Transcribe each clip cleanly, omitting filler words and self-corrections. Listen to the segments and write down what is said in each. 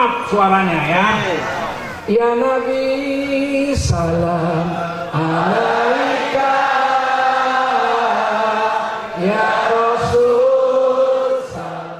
up suaranya ya. Ya Nabi salam alaika, ya Rasul salam.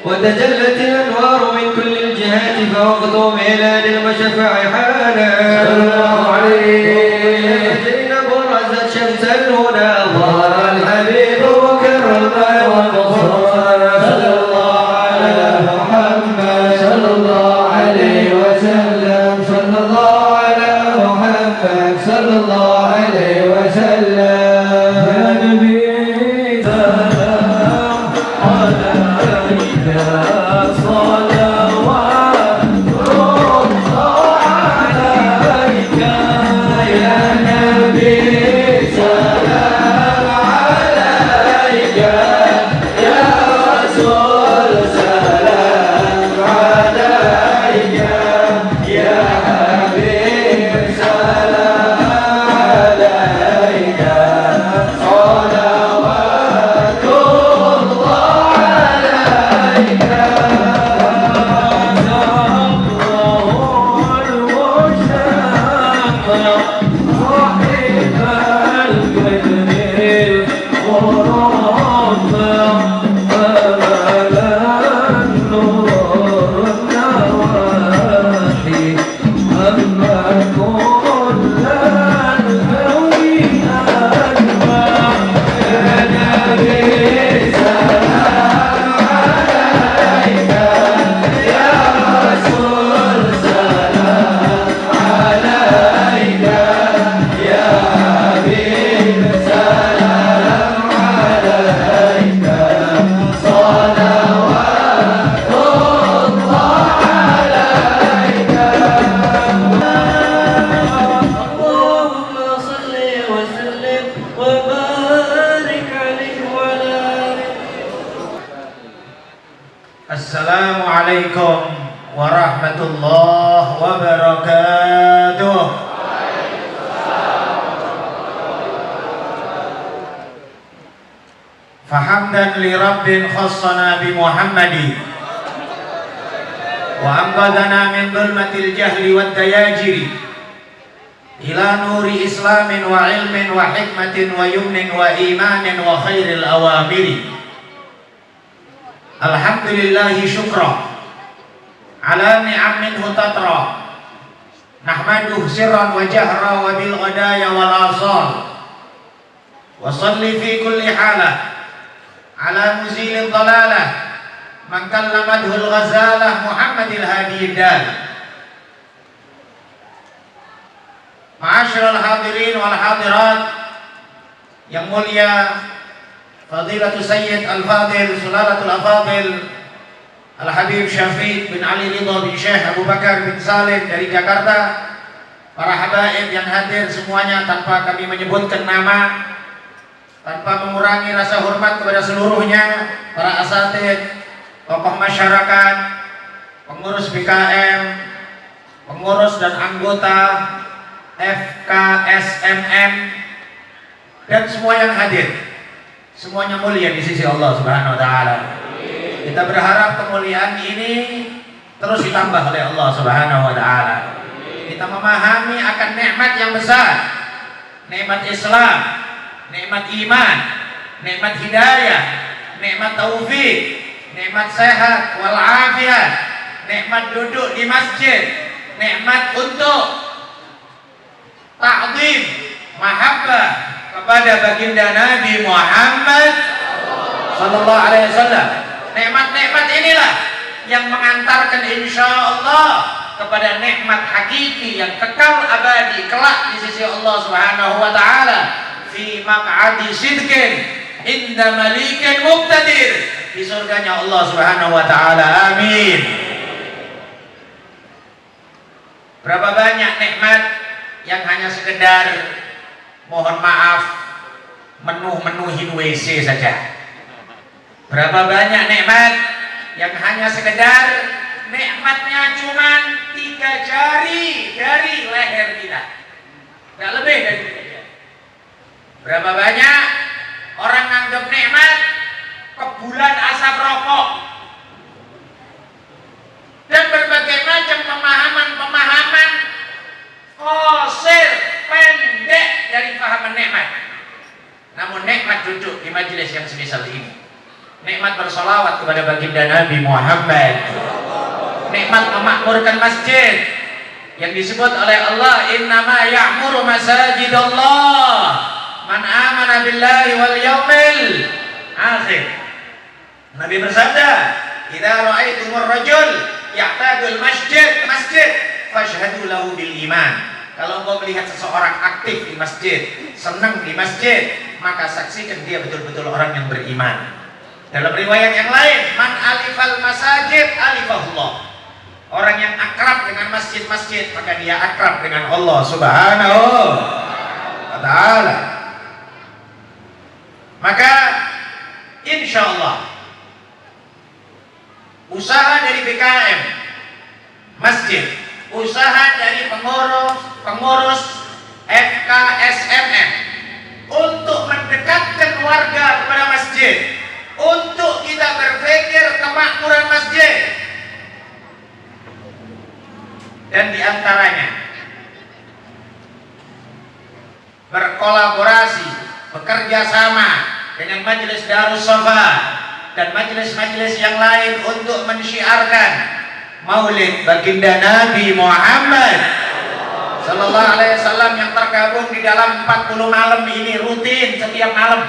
وتجلت الأنوار من كل الجهات فوقت ميلاد المشفع حانا صلى الله عليه حين برزت شمس الهدى ظهر الحبيب وكرم المصطفى صلى الله على محمد صلى الله عليه وسلم صلى الله على محمد صلى الله عليه وسلم يا نبي سلام عليك صلوات الله عليك يا نبي سلام عليك يا رسول سلام عليك يا حبيب سلام عليك صلوات الله عليك زهره المشرق Assalamualaikum warahmatullahi wabarakatuh. Fahamdan li rabbin khassana bi Muhammadi wa anqadhana min dhulmatil jahli wad dayajiri ila nuri islamin wa ilmin wa hikmatin wa yumnin wa imanin wa khairil awamiri. Alhamdulillahi syukra ala ni'am minhu tatra nahmaduhu sirran wa jahra wa bil ghadaya wal asal wa salli fi kulli halah ala muzilid dalalah man kallamadhu al-ghazalah Muhammadil hadi dal. Ma'asyiral hadirin wal hadirat yang mulia, Fadilatul Sayyid Al-Fadil Sulalatul Afadil Al-Habib Syafiq bin Ali Ridha bin Syekh Abu Bakar bin Salim dari Jakarta, para habaib yang hadir semuanya tanpa kami menyebutkan nama, tanpa mengurangi rasa hormat kepada seluruhnya, para asatid, tokoh masyarakat, pengurus BKM, pengurus dan anggota FKSMM, dan semua yang hadir. Semuanya mulia di sisi Allah Subhanahu wa taala. Kita berharap kemuliaan ini terus ditambah oleh Allah Subhanahu wa taala. Kita memahami akan nikmat yang besar, nikmat Islam, nikmat iman, nikmat hidayah, nikmat taufik, nikmat sehat wal afiat, nikmat duduk di masjid, nikmat untuk ta'zim, mahabbah kepada baginda Nabi Muhammad sallallahu alaihi wasallam. Nikmat-nikmat inilah yang mengantarkan insyaallah kepada nikmat hakiki yang kekal abadi kelak di sisi Allah Subhanahu wa taala, fi maq'adi sidqin inda malikin muqtadir, di surganya Allah Subhanahu wa taala. Amin. Berapa banyak nikmat yang hanya sekedar mohon maaf menuhin WC saja. Berapa banyak nikmat yang hanya sekedar nikmatnya cuman 3 jari dari leher kita, nggak lebih dari 3 jari. Berapa banyak orang nganggap nikmat kebulan asap rokok, dan berbagai macam pemahaman qasir, pendek dari pahaman nikmat. Namun nikmat duduk di majelis yang semisal ini, nikmat bersolawat kepada baginda Nabi Muhammad, nikmat memakmurkan masjid yang disebut oleh Allah, innama ya'muru masajidallah man amana billahi wal yaumil akhir. Nabi bersabda, idza ra'aitumur rajul ya'tadul masjid fashhadu lahu bil iman. Kalau engkau melihat seseorang aktif di masjid, senang di masjid, maka saksikan dia betul-betul orang yang beriman. Dalam riwayat yang lain, man alifal masajid alifahullah. Orang yang akrab dengan masjid-masjid, maka dia akrab dengan Allah Subhanahu wa taala. Maka insyaallah usaha dari BKM masjid, usaha dari pengurus FKSMM untuk mendekatkan warga kepada masjid, untuk kita berpikir kemakmuran masjid, dan diantaranya berkolaborasi, bekerja sama dengan Majelis Darus Safa dan majelis-majelis yang lain untuk mensyiarkan Maulid baginda Nabi Muhammad sallallahu alaihi wasallam yang tergabung di dalam 40 malam ini rutin setiap malam.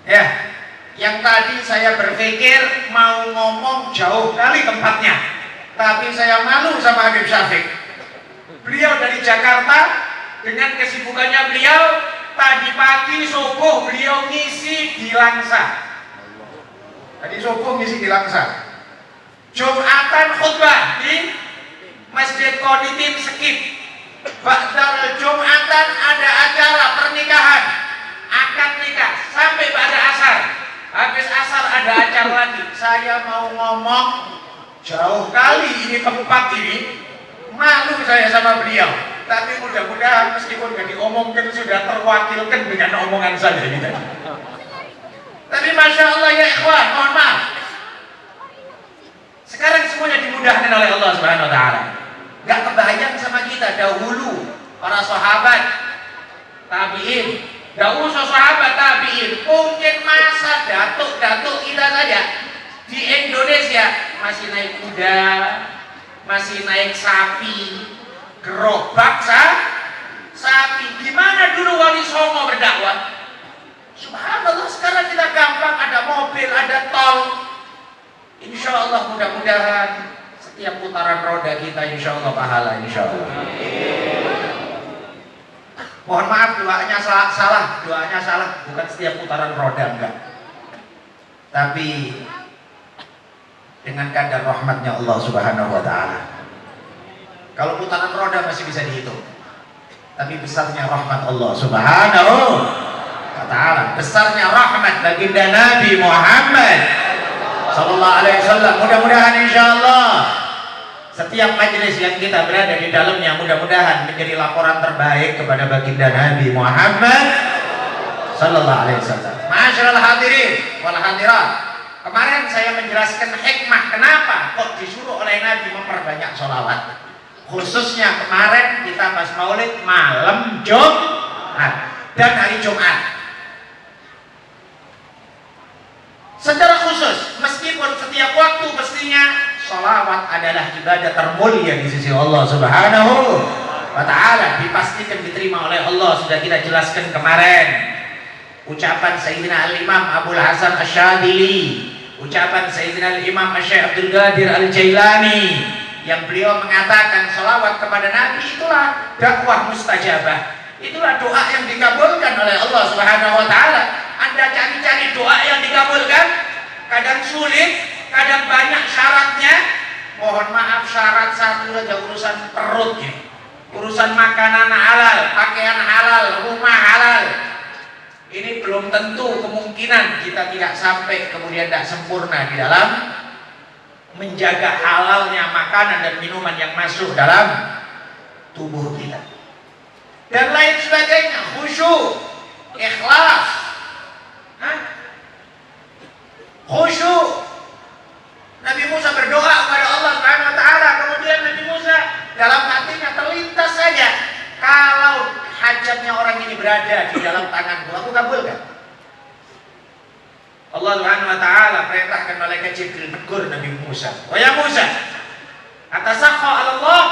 Ya, yang tadi saya berpikir mau ngomong jauh kali tempatnya, tapi saya malu sama Habib Syafiq. Beliau dari Jakarta dengan kesibukannya beliau, tadi pagi subuh beliau ngisi di Langsa. Tadi subuh ngisi di Langsa. Jumatan khutbah di Masjid Qonitin Sekip. Ba'dal Jumatan ada acara pernikahan, akad nikah sampai pada asar. Habis asar ada acara lagi. Saya saya mau ngomong jauh kali ini tempat ini, malu saya sama beliau. Tapi mudah-mudahan meskipun gak diomongkan sudah terwakilkan dengan omongan saya ini tadi. Tapi Masya Allah ya ikhwan, mohon maaf. Sekarang semuanya dimudahkan oleh Allah Subhanahu Wa Taala. Gak kebayang sama kita dahulu para sahabat tabiin, gak usah sahabat tabiin, mungkin masa datuk-datuk kita saja di Indonesia masih naik kuda, masih naik sapi, gerobak sapi. Gimana dulu Wali Songo berdakwah? Subhanallah, sekarang kita gampang, ada mobil, ada tol. Insya Allah mudah-mudahan setiap putaran roda kita insya Allah pahala, insya Allah. Mohon maaf doanya salah, bukan setiap putaran roda, enggak. Tapi dengan kadar rahmatnya Allah Subhanahu Wa Taala. Kalau putaran roda masih bisa dihitung, tapi besarnya rahmat Allah Subhanahu Wa Taala, besarnya rahmat baginda Nabi Muhammad Sallallahu Alaihi Wasallam. Mudah-mudahan insyaallah setiap majelis yang kita berada di dalamnya mudah-mudahan menjadi laporan terbaik kepada baginda Nabi Muhammad Sallallahu Alaihi Wasallam. Masyaallah hadirin wal hadirat. Kemarin saya menjelaskan hikmah kenapa kok disuruh oleh Nabi memperbanyak sholawat. Khususnya kemarin kita pas maulid malam Jumat dan hari Jumat. Secara khusus, meskipun setiap waktu mestinya sholawat adalah ibadah termulia di sisi Allah Subhanahu Wa Taala, dipastikan diterima oleh Allah. Sudah kita jelaskan kemarin ucapan Sayyidina Al-Imam Abul Hasan Asy-Syadzili, ucapan Sayyidina Al-Imam Syekh Abdul Qadir Al-Jailani, yang beliau mengatakan sholawat kepada Nabi itulah dakwah mustajabah, itulah doa yang dikabulkan oleh Allah Subhanahu Wa Taala. Anda cari-cari doa yang dikabulkan, kadang sulit, kadang banyak syaratnya. Mohon maaf, syarat satu saja urusan perut ini, urusan makanan halal, pakaian halal, rumah halal. Ini belum tentu, kemungkinan kita tidak sampai kemudian tidak sempurna di dalam menjaga halalnya makanan dan minuman yang masuk dalam tubuh kita dan lain sebagainya. Khusyuk, ikhlas, khusyuk. Nabi Musa berdoa kepada Allah Subhanahu Wa Taala, kemudian Nabi Musa dalam hatinya terlintas saja, kalau hajatnya orang ini berada di dalam tanganku, aku kabulkan. Allah Subhanahu Wa Taala perintahkan malaikat Jibril menegur Nabi Musa. "Wa ya Musa, atasakha 'ala Allah?"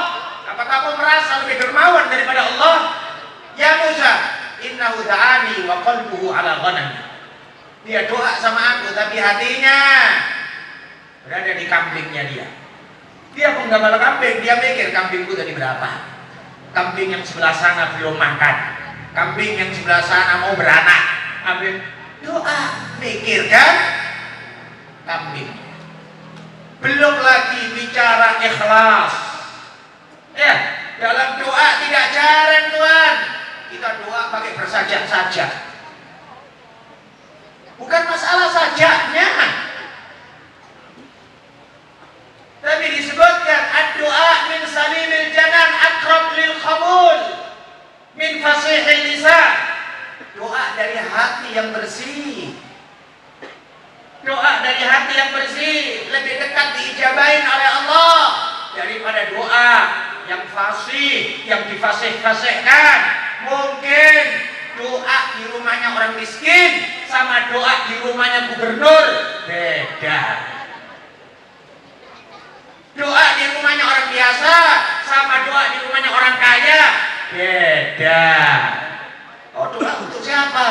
Apa kamu merasa lebih dermawan daripada Allah? "Ya Musa, innahu da'ani wa qalbuhu 'ala ghanam." Dia doa sama aku tapi hatinya berada di kambingnya dia. Dia penggembala kambing, dia mikir kambingku tadi berapa. Kambing yang sebelah sana belum makan, kambing yang sebelah sana mau beranak. Kambing doa, mikirkan kambing. Belum lagi bicara ikhlas. Ya, dalam doa tidak jarang Tuhan kita doa pakai bersajak-sajak. Bukan masalah sajaknya, tapi disebutkan ad-doa min salimil janan akrab lil qabul min fasihil lisan. Doa dari hati yang bersih, doa dari hati yang bersih lebih dekat diijabahin oleh Allah daripada doa yang fasih, yang difasih-fasihkan. Mungkin doa di rumahnya orang miskin sama doa di rumahnya gubernur beda. Doa di rumahnya orang biasa sama doa di rumahnya orang kaya beda. Oh, doa untuk siapa?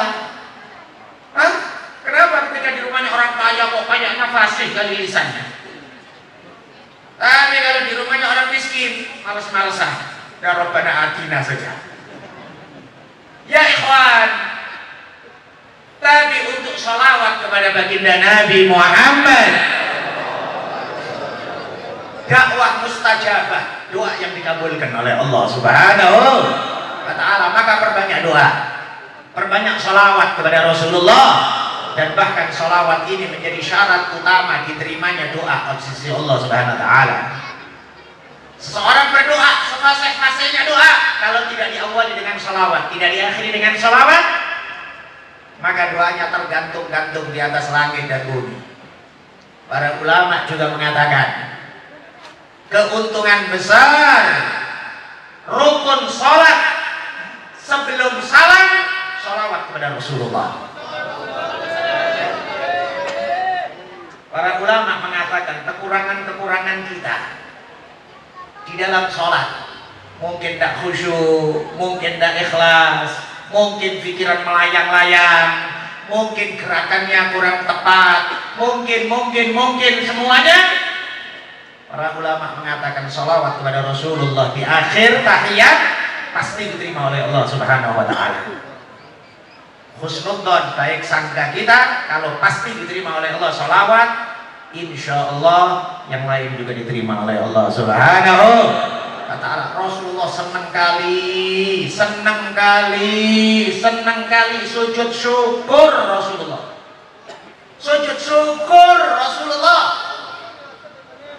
Hah? Kenapa ketika di rumahnya orang kaya kok kayaknya fasih kali lisannya? Tapi kalau di rumahnya orang miskin males-malesan, ya Rabbana atina saja. Ya ikhwan, tapi untuk sholawat kepada baginda Nabi Muhammad, dakwah mustajabah, doa yang dikabulkan oleh Allah Subhanahu Wa Taala. Maka perbanyak doa, perbanyak sholawat kepada Rasulullah Dan bahkan salawat ini menjadi syarat utama diterimanya doa oleh sisi Allah Subhanahu wa taala. Seseorang berdoa, sefasih-fasihnya doa, kalau tidak diawali dengan salawat, tidak diakhiri dengan salawat, maka doanya tergantung-gantung di atas langit dan bumi. Para ulama juga mengatakan keuntungan besar rukun sholat sebelum salam salawat kepada Rasulullah. Para ulama mengatakan kekurangan-kekurangan kita di dalam sholat, mungkin tak khusyuk, mungkin tak ikhlas, mungkin pikiran melayang-layang, mungkin gerakannya kurang tepat, mungkin semuanya. Para ulama mengatakan sholawat kepada Rasulullah di akhir tahiyat pasti diterima oleh Allah Subhanahu wa taala. Husnudzon, baik sangka kita, kalau pasti diterima oleh Allah sholawat, insya Allah yang lain juga diterima oleh Allah Subhanahu wa taala. Rasulullah senang kali sujud syukur Rasulullah. Sujud syukur Rasulullah.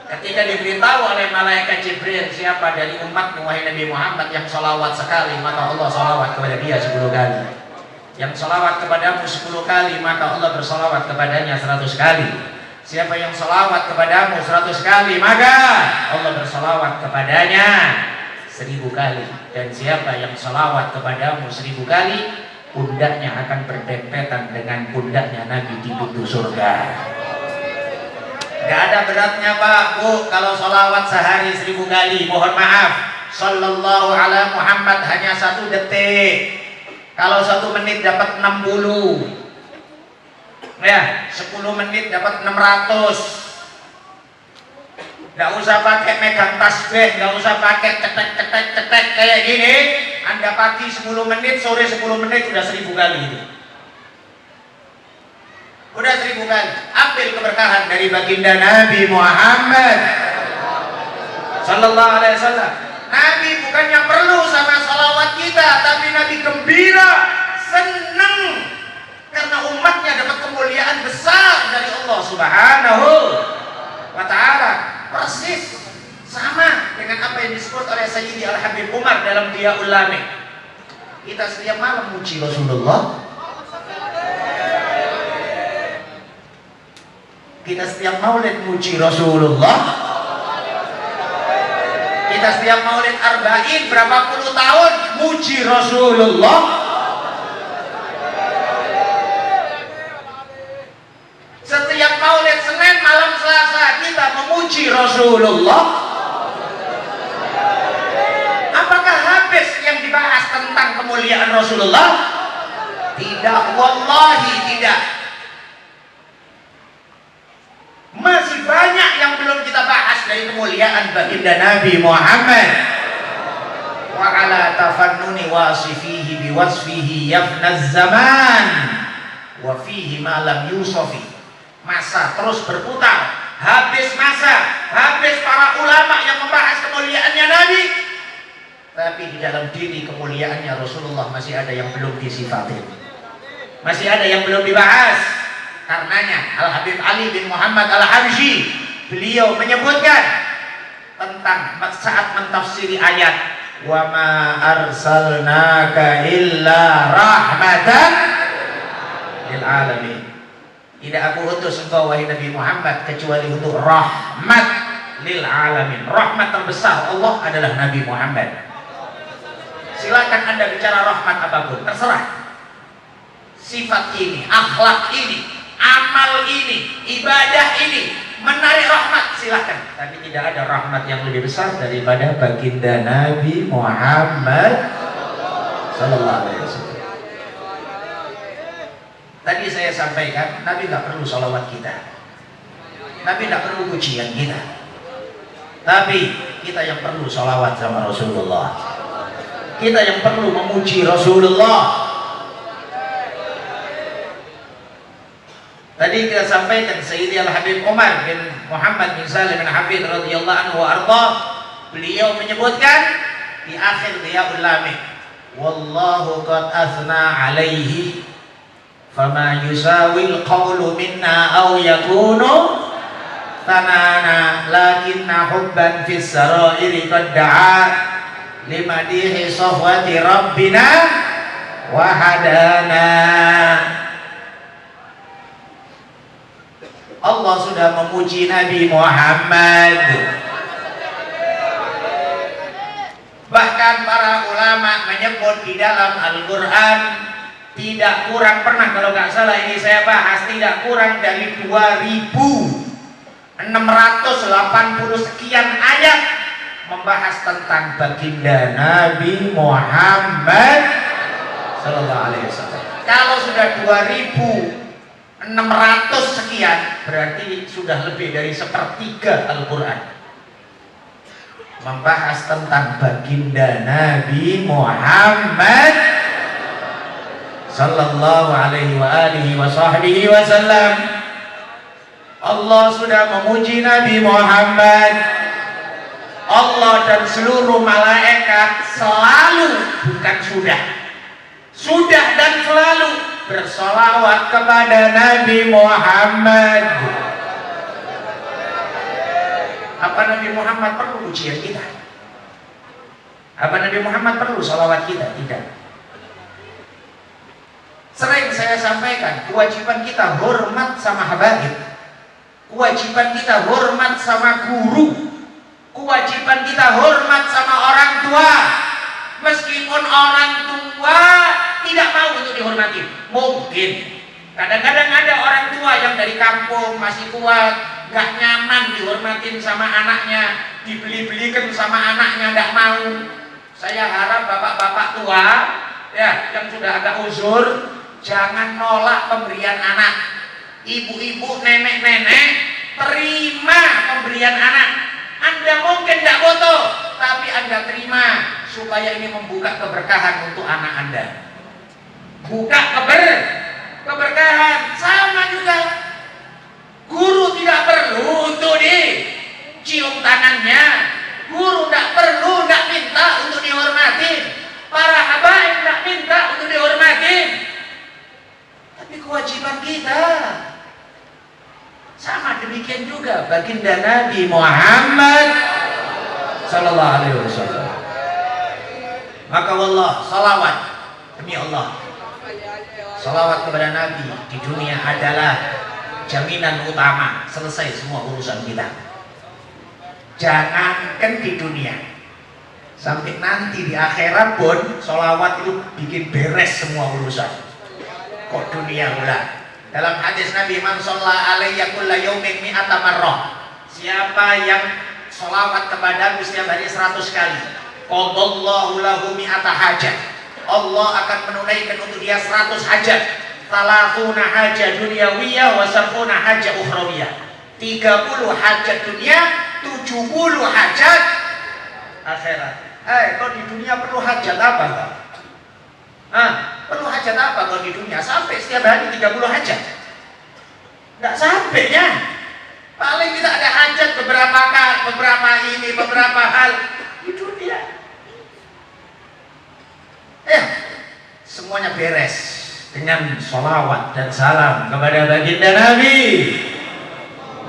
Ketika diberitahu oleh malaikat Jibril, siapa dari umatmu wahai Nabi Muhammad yang sholawat sekali, maka Allah sholawat kepada dia 10 kali. Yang sholawat kepadamu 10 kali, maka Allah bersolawat kepadanya 100 kali. Siapa yang sholawat kepadamu 100 kali, maka Allah bersolawat kepadanya 1000 kali. Dan siapa yang sholawat kepadamu 1000 kali, pundaknya akan berdempetan dengan pundaknya Nabi di pintu surga. Gak ada beratnya Pak, Bu, kalau sholawat sehari 1000 kali. Mohon maaf, sallallahu ala Muhammad hanya 1 detik. Kalau 1 menit dapat 60, ya 10 menit dapat 600. Gak usah pakai megang tasbih, gak usah pakai cetek kayak gini. Anda pagi 10 menit, sore 10 menit, udah 1000 kali itu. Udah 1000 kali. Ambil keberkahan dari baginda Nabi Muhammad sallallahu alaihi wasallam. Nabi bukannya perlu sama salawat kita, tapi Nabi gembira, senang karena umatnya dapat kemuliaan besar dari Allah Subhanahu wa taala. Persis sama dengan apa yang disebut oleh Sayyidi Al-Habib Umar dalam Diyaul Lamih. Kita setiap malam muji Rasulullah. Kita setiap maulid muji Rasulullah. Kita setiap maulid arba'in berapa puluh tahun muji Rasulullah. Setiap maulid Senin malam Selasa kita memuji Rasulullah. Apakah habis yang dibahas tentang kemuliaan Rasulullah? Tidak, wallahi tidak. Masih banyak yang belum kita bahas dari kemuliaan baginda Nabi Muhammad. Wa ala tafannuni wasifihi biwasfihi yafnaz zaman wa fihi ma lam yusafi. Masa terus berputar, habis masa, habis para ulama yang membahas kemuliaannya Nabi, tapi di dalam diri kemuliaannya Rasulullah masih ada yang belum disifatin, masih ada yang belum dibahas. Karenanya Al-Habib Ali bin Muhammad Al-Habsyi, beliau menyebutkan tentang saat mentafsiri ayat wa ma arsalnaka illa rahmatan lil alamin. Tidak aku utus engkau wahai Nabi Muhammad kecuali untuk rahmat lil alamin. Rahmat terbesar Allah adalah Nabi Muhammad. Silakan Anda bicara rahmat apapun, terserah. Sifat ini, akhlak ini, amal ini, ibadah ini menarik rahmat, silahkan. Tapi tidak ada rahmat yang lebih besar daripada baginda Nabi Muhammad sallallahu alaihi wasallam. Tadi saya sampaikan, Nabi tidak perlu salawat kita, Nabi tidak perlu pujian kita, tapi kita yang perlu salawat sama Rasulullah. Kita yang perlu memuji Rasulullah. Tadi kita sampaikan Sayyidi Al-Habib Umar bin Muhammad bin Salim bin Hafid radhiyallahu anhu wa arda, beliau menyebutkan di akhir Diyaul Lamih, wallahu qad athna alaihi fama yusawil qawlu minna aw yakunu tanana lakinna hubban fis sarairi qad da'a limadihi sahwati rabbina wa hadana. Allah sudah memuji Nabi Muhammad. Bahkan para ulama menyebut di dalam Al-Quran tidak kurang, pernah kalau nggak salah ini saya bahas, tidak kurang dari 2680 sekian ayat membahas tentang baginda Nabi Muhammad Sallallahu Alaihi Wasallam. Kalau sudah 2600 sekian berarti sudah lebih dari sepertiga Al-Quran membahas tentang baginda Nabi Muhammad Sallallahu Alaihi Wasallam. Allah sudah memuji Nabi Muhammad. Allah dan seluruh malaikat selalu, bukan sudah dan selalu bersolawat kepada Nabi Muhammad. Apa Nabi Muhammad perlu ujian kita? Apa Nabi Muhammad perlu salawat kita? Tidak. Sering saya sampaikan, kewajiban kita hormat sama habaib, kewajiban kita hormat sama guru, kewajiban kita hormat sama orang tua. Meskipun orang tua tidak mau untuk dihormati, mungkin kadang-kadang ada orang tua yang dari kampung masih kuat, gak nyaman dihormatin sama anaknya, dibeli-belikan sama anaknya, gak mau. Saya harap bapak-bapak tua ya yang sudah agak uzur jangan nolak pemberian anak. Ibu-ibu, nenek-nenek, terima pemberian anak. Anda mungkin gak butuh, tapi Anda terima supaya ini membuka keberkahan untuk anak Anda. Buka keberkahan. Sama juga guru tidak perlu untuk dicium tangannya, guru tidak perlu, tidak minta untuk dihormati, para habaib tidak minta untuk dihormati, tapi kewajiban kita. Sama demikian juga baginda Nabi Muhammad Sallallahu Alaihi Wasallam. Maka wallah, salawat demi Allah, salawat kepada Nabi di dunia adalah jaminan utama selesai semua urusan kita. Jangankan di dunia, sampai nanti di akhirat pun sholawat itu bikin beres semua urusan. Kok dunia pula? Dalam hadis Nabi, man shalla alayya kulla yaumin mi'ata marrah, siapa yang sholawat kepadaku setiap hari 100 kali, qadallahu lahu mi'ata hajat, Allah akan menunaikan untuk dia 100 hajat. Talafuna hajat dunyawiyah wa sabuna hajat ukhrawiyah. 30 hajat dunia, 70 hajat akhirat. Kau di dunia perlu hajat apa kau? Perlu hajat apa kau di dunia? Sampai setiap hari 30 hajat? Nggak sampai ya. Paling kita ada hajat beberapa ini, beberapa hal di dunia. Semuanya beres dengan sholawat dan salam kepada baginda Nabi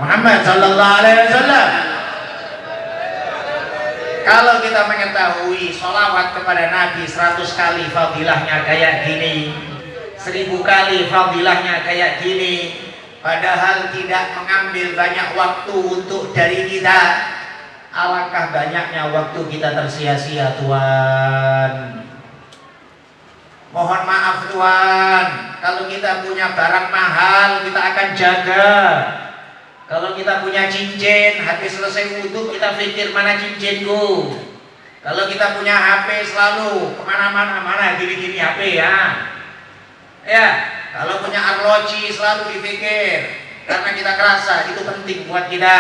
Muhammad Sallallahu Alaihi Wasallam. Kalau kita mengetahui sholawat kepada Nabi 100 kali fadilahnya kayak gini, 1000 kali fadilahnya kayak gini, padahal tidak mengambil banyak waktu untuk dari kita, alangkah banyaknya waktu kita tersia-sia Tuhan. Mohon maaf Tuhan, kalau kita punya barang mahal kita akan jaga. Kalau kita punya cincin, habis selesai wudhu kita pikir mana cincinku. Kalau kita punya HP selalu kemana-mana, mana gini-gini HP ya. Kalau punya arloji selalu dipikir, karena kita kerasa itu penting buat kita,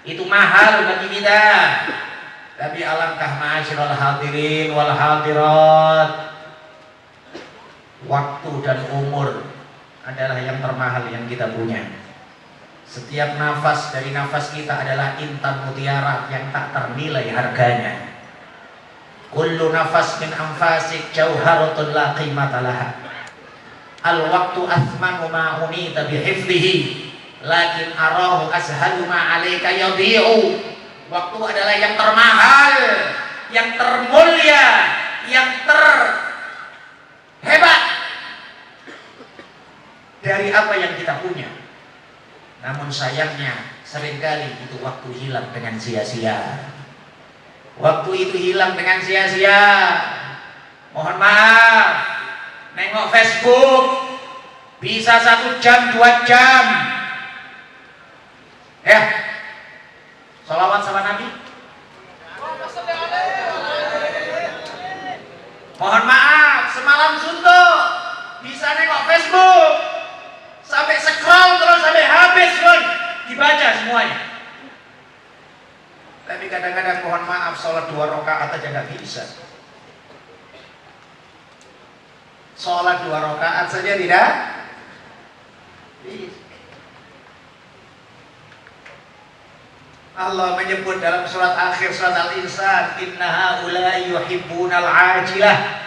itu mahal bagi kita. Tapi alangkah ma'asyiral hadirin wal hadirat, waktu dan umur adalah yang termahal yang kita punya. Setiap nafas dari nafas kita adalah intan mutiara yang tak ternilai harganya. Kullu nafas min anfasik jauharatun la qimata laha. Al-waqtu athmanu ma unita bihifdhihi lakin arahu ashalu ma alayka yadhi'u. Waktu adalah yang termahal, yang termulia, yang terhebat dari apa yang kita punya. Namun sayangnya seringkali itu waktu hilang dengan sia-sia. Waktu itu hilang dengan sia-sia. Mohon maaf, nengok Facebook bisa 1 jam 2 jam. Ya, sholawat sama Nabi. Mohon maaf, semalam suntuk bisa nengok Facebook sampai scroll terus sampai habis pun dibaca semuanya. Tapi kadang-kadang mohon maaf, sholat 2 rakaat aja nggak bisa. Sholat 2 rakaat saja tidak bisa. Allah menyebut dalam surat akhir surat Al-Insan, inna haula'i yuhibbunal ajilah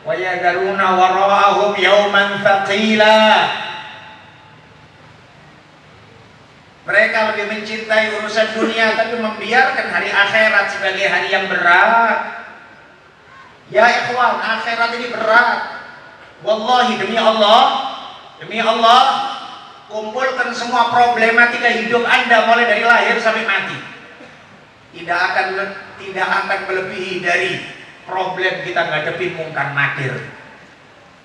wa yadharuna wara'ahum yawman thaqila. Mereka lebih mencintai urusan dunia tapi membiarkan hari akhirat sebagai hari yang berat. Ya ikhwan, akhirat ini berat. Wallahi demi Allah, kumpulkan semua problematika hidup Anda mulai dari lahir sampai mati. Tidak akan melebihi dari problem kita ngadepin mungkar nakir.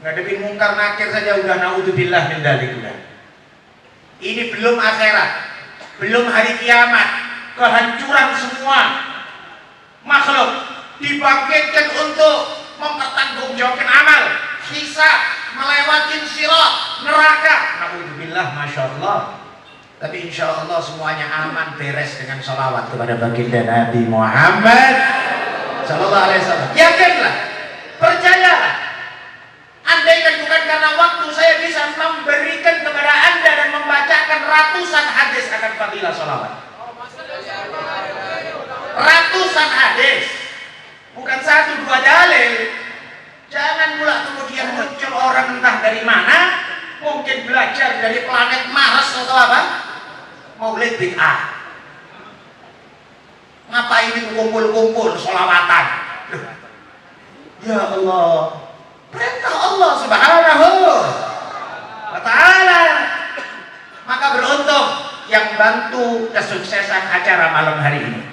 Ngadepin mungkar nakir saja udah naudzubillah min dzalik udah. Ini belum akhirat, belum hari kiamat, kehancuran semua makhluk dibangkitkan untuk mempertanggungjawabkan amal, hisab, melewatin sirat, neraka. Naudzubillah, masya Allah. Tapi insya Allah semuanya aman beres dengan sholawat kepada baginda Nabi Muhammad Sallallahu Alaihi Wasallam. Yakinlah, percayalah. Andaikan bukan karena waktu, saya bisa memberikan kepada Anda dan membacakan ratusan hadis akan fadilah sholawat. Ratusan hadis, bukan 1-2 dalil. Jangan pula kemudian muncul orang entah dari mana, mungkin belajar dari planet Mars atau apa, maulid bid'ah. Ngapain itu kumpul-kumpul sholawatan? Ya Allah, perintah Allah Subhanahu wa ta'ala. Maka beruntung yang bantu kesuksesan acara malam hari ini.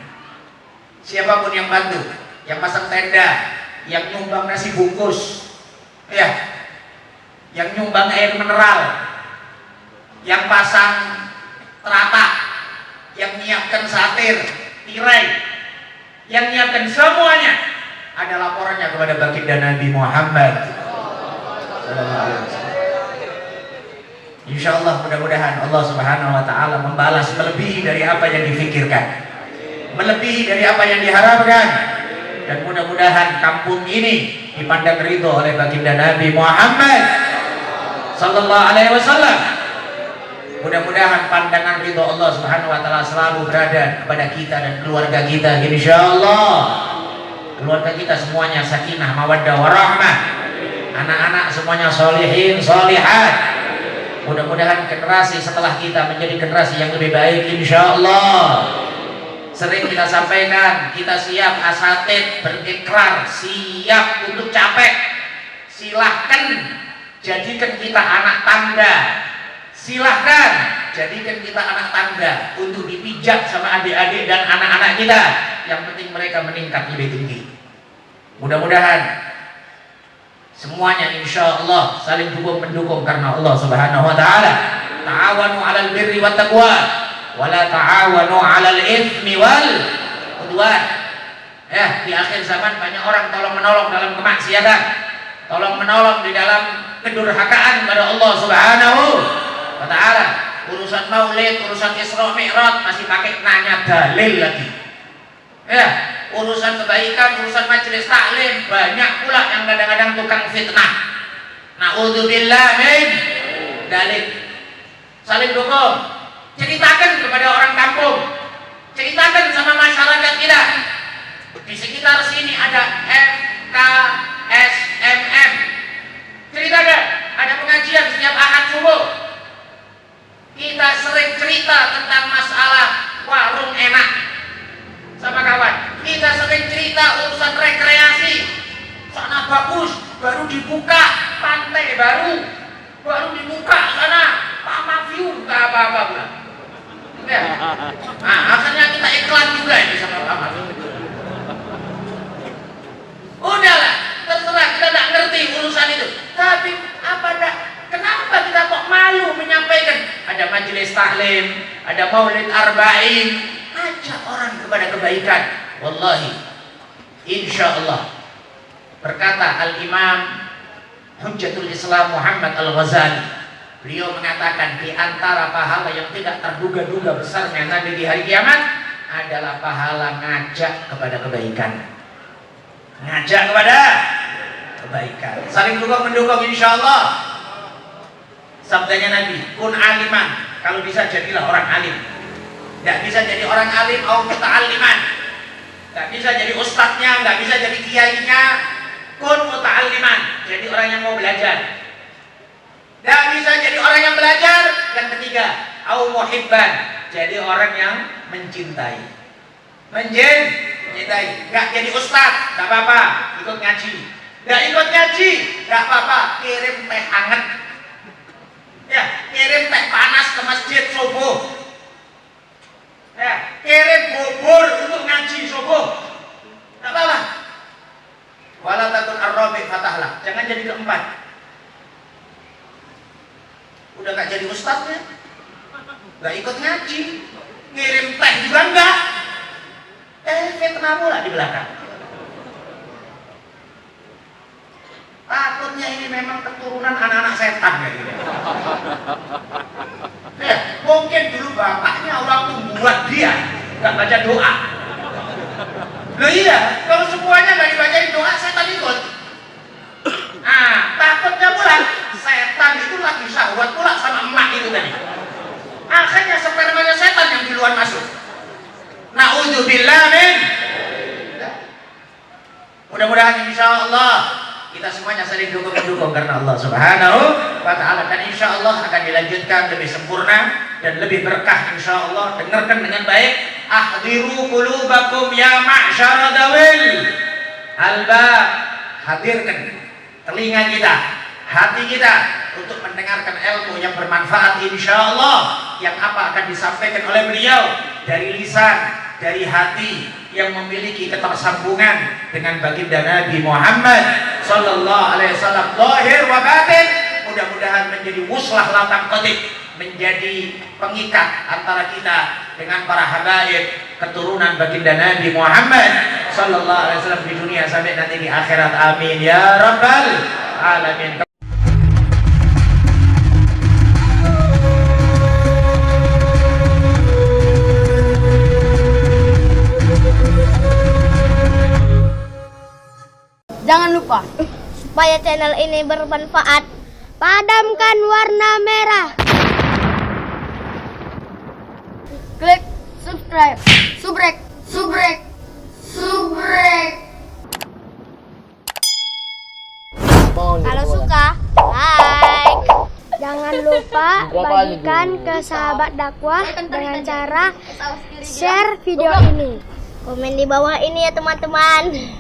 Siapapun yang bantu, yang pasang tenda, yang nyumbang nasi bungkus, ya, yang nyumbang air mineral, yang pasang teratak, yang nyiapkan satir, tirai, yang nyiapkan semuanya, ada laporannya kepada baginda Nabi Muhammad. Insya Allah mudah-mudahan Allah Subhanahu Wa Taala membalas melebihi dari apa yang difikirkan, melebihi dari apa yang diharapkan. Dan mudah-mudahan kampung ini dipandang ridho oleh baginda Nabi Muhammad Sallallahu Alaihi Wasallam. Mudah-mudahan pandangan ridho Allah Subhanahu Wa Taala selalu berada kepada kita dan keluarga kita. Insya Allah keluarga kita semuanya sakinah, mawaddah, warahmah. Anak-anak semuanya solihin, solihat. Mudah-mudahan generasi setelah kita menjadi generasi yang lebih baik. Insya Allah. Sering kita sampaikan, kita siap asatid berikrar, siap untuk capek. Silahkan jadikan kita anak tangga. Silahkan jadikan kita anak tangga untuk dipijak sama adik-adik dan anak-anak kita. Yang penting mereka meningkat lebih tinggi. Mudah-mudahan semuanya insya Allah saling dukung mendukung karena Allah Subhanahu Wa Taala. Ta'awanu 'alal birri wat taqwa wala ta'awanu 'alal itsmi wal udwan. Ya, di akhir zaman banyak orang tolong menolong dalam kemaksiatan, tolong menolong di dalam kedurhakaan pada Allah Subhanahu wa Ta'ala. Urusan maulid, urusan Isra Mi'raj masih pakai nanya dalil lagi. Ya, urusan kebaikan, urusan majelis taklim banyak pula yang kadang-kadang tukang fitnah. Naudzubillah min dalil. Saling dukung. Ceritakan kepada orang kampung, ceritakan sama masyarakat kita. Di sekitar sini ada FKSMM. Ceritakan, ada pengajian dibuka pantai baru dibuka sana Pamaviu ke apa-apa pula. Ya. Nah, akhirnya kita iklan juga ini sama Pamaviu. Udahlah, terserah, kita tidak ngerti urusan itu. Tapi kenapa kita kok malu menyampaikan? Ada majelis taklim, ada maulid arba'in, ajak orang kepada kebaikan. Wallahi, insya Allah, berkata Al-Imam Hujjatul Islam Muhammad Al-Ghazali, beliau mengatakan di antara pahala yang tidak terduga-duga besarnya nanti di hari kiamat adalah pahala ngajak kepada kebaikan. Ngajak kepada kebaikan, saling dukung-mendukung insya Allah. Sabdanya Nabi, kun aliman, kalau bisa jadilah orang alim. Tidak bisa jadi orang alim atau muta'alliman, tidak bisa jadi ustadznya, tidak bisa jadi kiainya. Kun muta'alliman, jadi orang yang mau belajar. Tidak bisa jadi orang yang belajar. Yang ketiga, au muhibban, jadi orang yang mencintai. Mencintai, nggak jadi ustadz, nggak apa-apa, ikut ngaji. Nggak ikut ngaji, nggak apa-apa, kirim teh hangat. Ya, kirim teh panas ke masjid subuh. Ya, kirim bubur untuk ngaji subuh. Nggak apa-apa. Wala takun ar-rabi fatahlah, jangan jadi keempat. Udah nggak jadi ustadznya, nggak ikut ngaji, ngirim teh juga enggak. Fitnah mula di belakang. Takutnya ini memang keturunan anak-anak setan kayak gitu. Ya, mungkin dulu bapaknya waktu buat dia nggak baca doa. Loh iya, kalau semuanya nggak dibacain doa, setan ikut. Nah, takutnya pula setan itu lagi syahwat pula sama emak itu tadi. Akhirnya spermanya setan yang duluan masuk. Na'udzubillah min. Mudah-mudahan insya Allah kita semuanya saling dukung-mendukung karena Allah Subhanahu wa Ta'ala, dan insya Allah akan dilanjutkan lebih sempurna dan lebih berkah insya Allah. Dengarkan dengan baik. Ahdiru qulubakum ya ma'syara dawil albab. Hadirkan telinga kita, hati kita untuk mendengarkan ilmu yang bermanfaat insya Allah, yang apa akan disampaikan oleh beliau dari lisan, dari hati yang memiliki ketersambungan dengan baginda Nabi Muhammad sallallahu alaihi wasallam zahir wa batin. Mudah-mudahan menjadi muslah latang qatib, menjadi pengikat antara kita dengan para habaib keturunan baginda Nabi Muhammad sallallahu alaihi wasallam di dunia sampai nanti di akhirat. Amin ya rabbal alamin. Jangan lupa, supaya channel ini bermanfaat, padamkan warna merah. Klik subscribe, subrek. Kalau suka, like. Jangan lupa bagikan ke sahabat dakwah dengan cara share video ini. Komen di bawah ini ya teman-teman.